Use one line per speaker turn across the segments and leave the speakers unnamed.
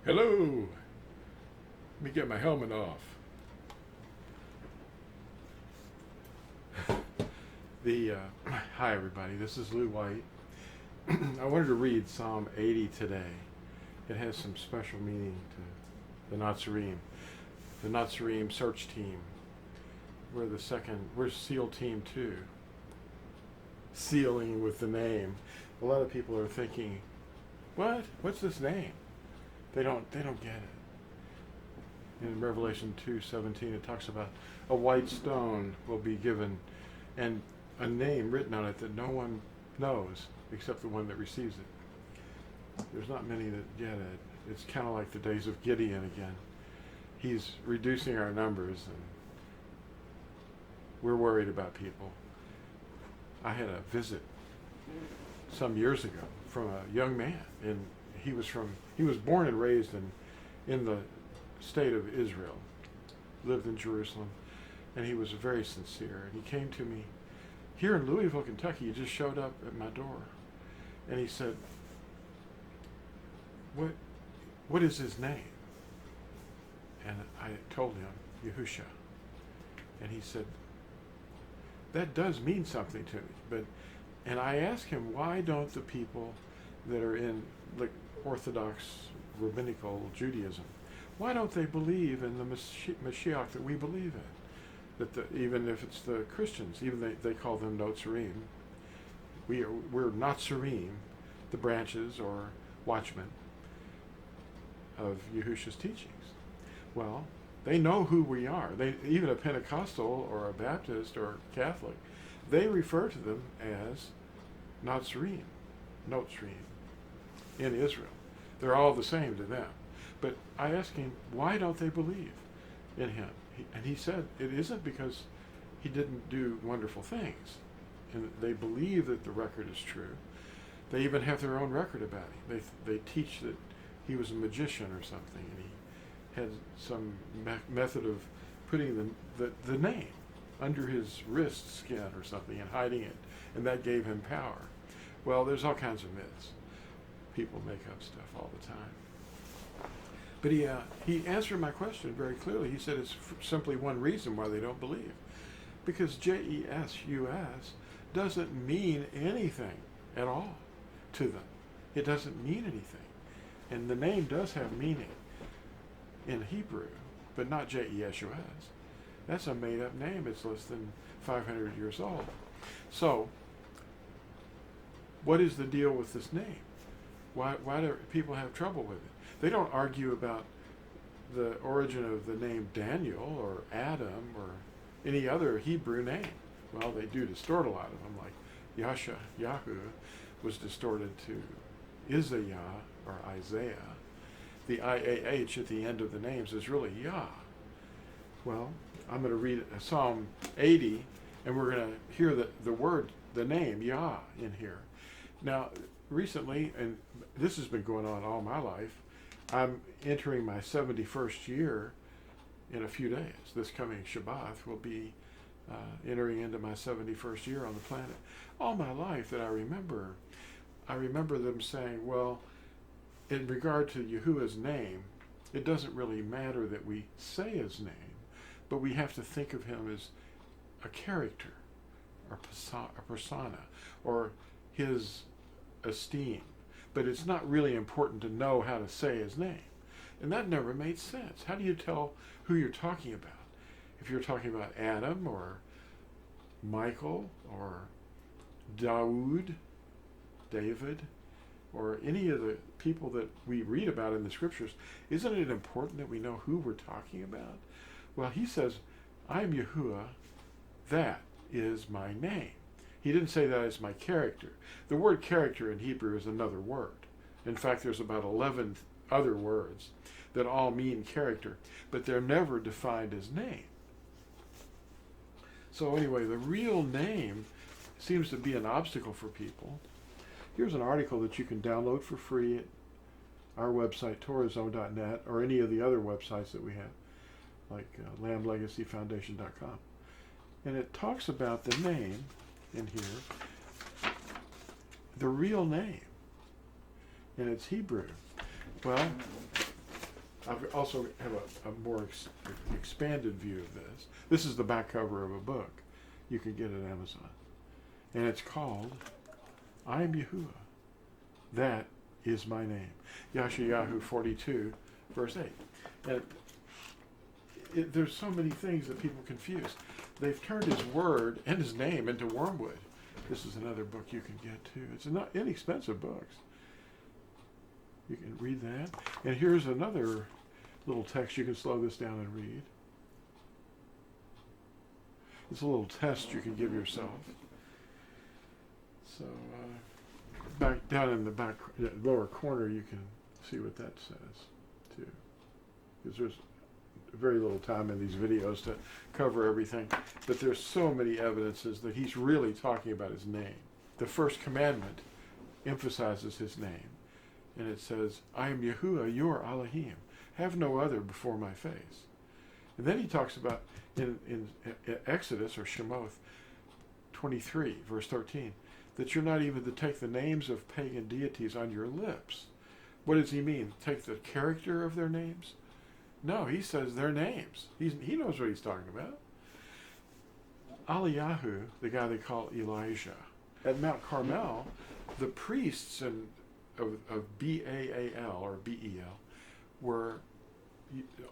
Hello. Let me get my helmet off. Hi everybody. This is Lew White. I wanted to read Psalm 80 today. It has some special meaning to the Nazarene. The Nazarene search team. We're SEAL Team 2. Sealing with the name. A lot of people are thinking, what? What's this name? They don't get it. In Revelation 2:17 it talks about a white stone will be given and a name written on it that no one knows except the one that receives it. There's not many that get it. It's kind of like the days of Gideon again. He's reducing our numbers and we're worried about people. I had a visit some years ago from a young man, and he was born and raised in the state of Israel, lived in Jerusalem, and he was very sincere. And he came to me here in Louisville, Kentucky. He just showed up at my door, and he said, "What is his name?" And I told him, Yahusha. And he said, "That does mean something to me." And I asked him, why don't the people that are in like Orthodox rabbinical Judaism, why don't they believe in the Mashiach that we believe in? Even if it's the Christians, even they call them Notzarim. We're Notzarim, the branches or watchmen of Yahusha's teachings. Well, they know who we are. Even a Pentecostal or a Baptist or a Catholic, they refer to them as Notzarim in Israel. They're all the same to them. But I asked him, why don't they believe in him? And he said, it isn't because he didn't do wonderful things. And they believe that the record is true. They even have their own record about him. They teach that he was a magician or something, and he had some method of putting the name under his wrist skin or something and hiding it, and that gave him power. Well, there's all kinds of myths. People make up stuff all the time. But he answered my question very clearly. He said it's simply one reason why they don't believe. Because J-E-S-U-S doesn't mean anything at all to them. It doesn't mean anything. And the name does have meaning in Hebrew, but not J-E-S-U-S. That's a made-up name. It's less than 500 years old. So, what is the deal with this name? Why do people have trouble with it? They don't argue about the origin of the name Daniel or Adam or any other Hebrew name. Well, they do distort a lot of them, like Yahu was distorted to Isaiah or Isaiah. The I-A-H at the end of the names is really Yah. Well, I'm going to read Psalm 80, and we're going to hear the word, the name Yah in here. Now, recently, and this has been going on all my life, I'm entering my 71st year in a few days. This coming Shabbat will be entering into my 71st year on the planet. All my life that I remember them saying, well, in regard to Yahuwah's name, it doesn't really matter that we say his name, but we have to think of him as a character, or a persona, or his esteem. But it's not really important to know how to say his name. And that never made sense. How do you tell who you're talking about? If you're talking about Adam or Michael or David, or any of the people that we read about in the scriptures, isn't it important that we know who we're talking about? Well, he says, I am Yahuwah, that is my name. He didn't say that as my character. The word character in Hebrew is another word. In fact, there's about 11 other words that all mean character, but they're never defined as name. So anyway, the real name seems to be an obstacle for people. Here's an article that you can download for free at our website, TorahZone.net, or any of the other websites that we have, like LambLegacyFoundation.com. And it talks about the name in here, the real name, and it's Hebrew. Well, I also have a more expanded view of this. This is the back cover of a book you can get at Amazon. And it's called, I am Yahuwah. That is my name. Yeshayahu 42, verse 8. And there's so many things that people confuse. They've turned his word and his name into wormwood. This is another book you can get too. It's not inexpensive books. You can read that. And here's another little text. You can slow this down and read. It's a little test you can give yourself. So back down in the lower corner, you can see what that says too. Because there's very little time in these videos to cover everything, but there's so many evidences that he's really talking about his name. The first commandment emphasizes his name, and it says, I am Yahuwah, your Elohim. Have no other before my face. And then he talks about in Exodus, or Shemoth 23, verse 13, that you're not even to take the names of pagan deities on your lips. What does he mean? Take the character of their names? No, he says their names. He knows what he's talking about. Eliyahu, the guy they call Elijah, at Mount Carmel, the priests of Baal or Bel were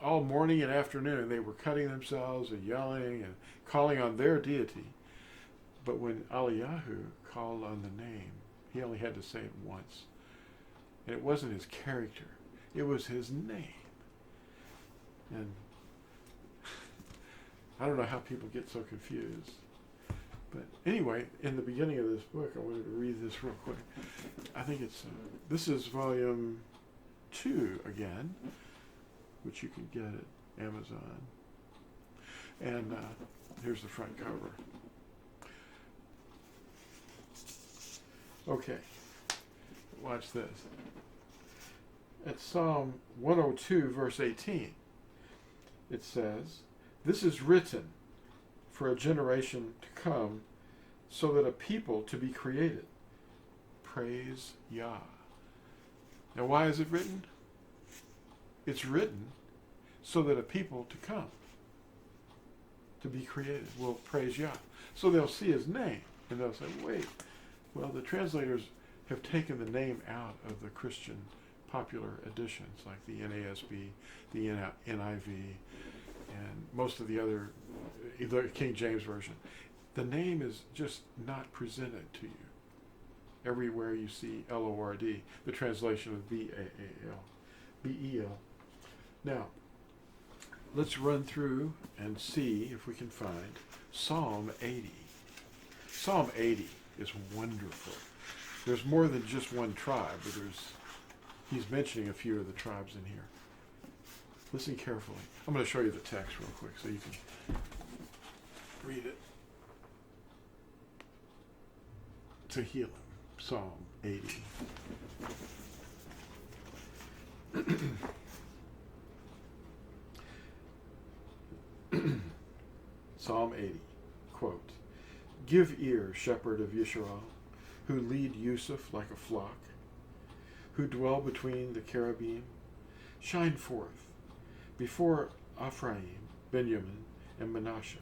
all morning and afternoon. They were cutting themselves and yelling and calling on their deity. But when Eliyahu called on the name, he only had to say it once. And it wasn't his character. It was his name. And I don't know how people get so confused. But anyway, in the beginning of this book, I wanted to read this real quick. I think it's, this is volume 2 again, which you can get at Amazon. And here's the front cover. Okay, watch this. At Psalm 102, verse 18, it says, this is written for a generation to come, so that a people to be created. Praise Yah. Now why is it written? It's written so that a people to come, to be created, will praise Yah. So they'll see his name, and they'll say, wait, well, the translators have taken the name out of the Christian popular editions, like the NASB, the NIV, and most of the other, the King James Version. The name is just not presented to you. Everywhere you see L-O-R-D, the translation of B-A-A-L, B-E-L. Now, let's run through and see if we can find Psalm 80. Psalm 80 is wonderful. There's more than just one tribe, but he's mentioning a few of the tribes in here. Listen carefully. I'm going to show you the text real quick so you can read it. Tehillim, Psalm 80. Psalm 80, quote, give ear, shepherd of Yisrael, who lead Yusuf like a flock, who dwell between the cherubim, shine forth before Ephraim, Benjamin, and Manasseh.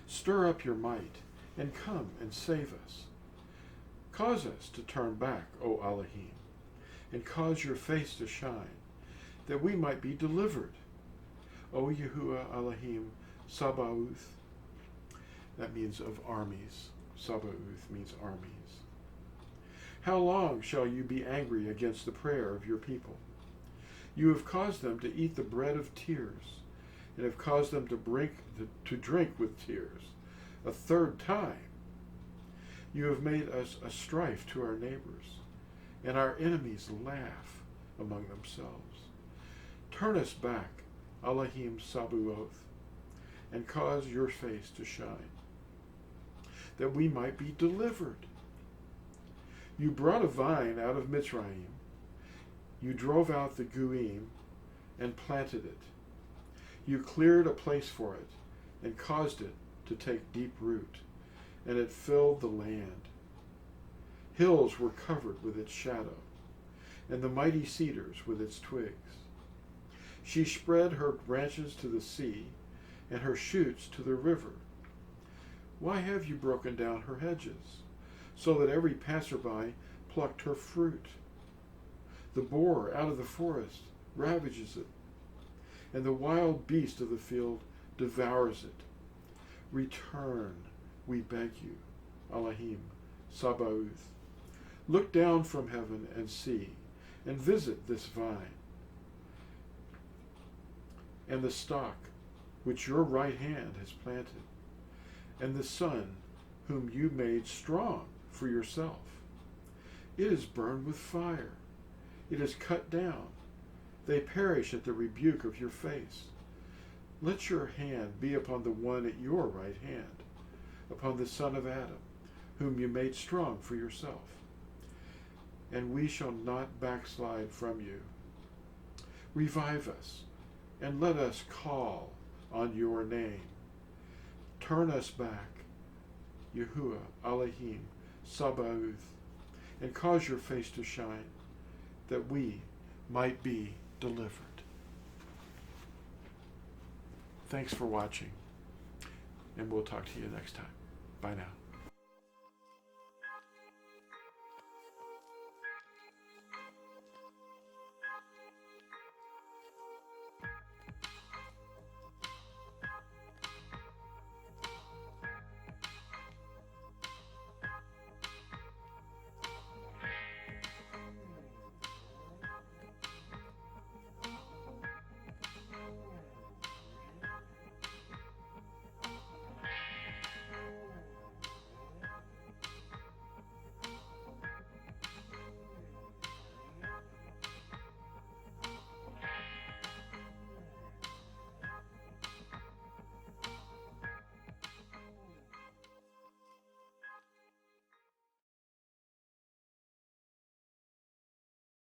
Stir up your might, and come and save us. Cause us to turn back, O Elohim, and cause your face to shine, that we might be delivered. O Yahuwah Elohim Sabaoth, that means of armies. Sabaoth means armies. How long shall you be angry against the prayer of your people? You have caused them to eat the bread of tears, and have caused them to drink with tears a third time. You have made us a strife to our neighbors, and our enemies laugh among themselves. Turn us back, Elohim Sabaoth, and cause your face to shine, that we might be delivered. You brought a vine out of Mitzrayim. You drove out the Guim and planted it. You cleared a place for it and caused it to take deep root, and it filled the land. Hills were covered with its shadow, and the mighty cedars with its twigs. She spread her branches to the sea, and her shoots to the river. Why have you broken down her hedges, so that every passerby plucked her fruit? The boar out of the forest ravages it, and the wild beast of the field devours it. Return, we beg you, Elohim, Sabaoth. Look down from heaven and see, and visit this vine, and the stock which your right hand has planted, and the son whom you made strong for yourself. It is burned with fire. It is cut down. They perish at the rebuke of your face. Let your hand be upon the one at your right hand, upon the son of Adam, whom you made strong for yourself. And we shall not backslide from you. Revive us, and let us call on your name. Turn us back, Yahuwah, Elohim, Sabaoth, and cause your face to shine, that we might be delivered. Thanks for watching, and we'll talk to you next time. Bye now.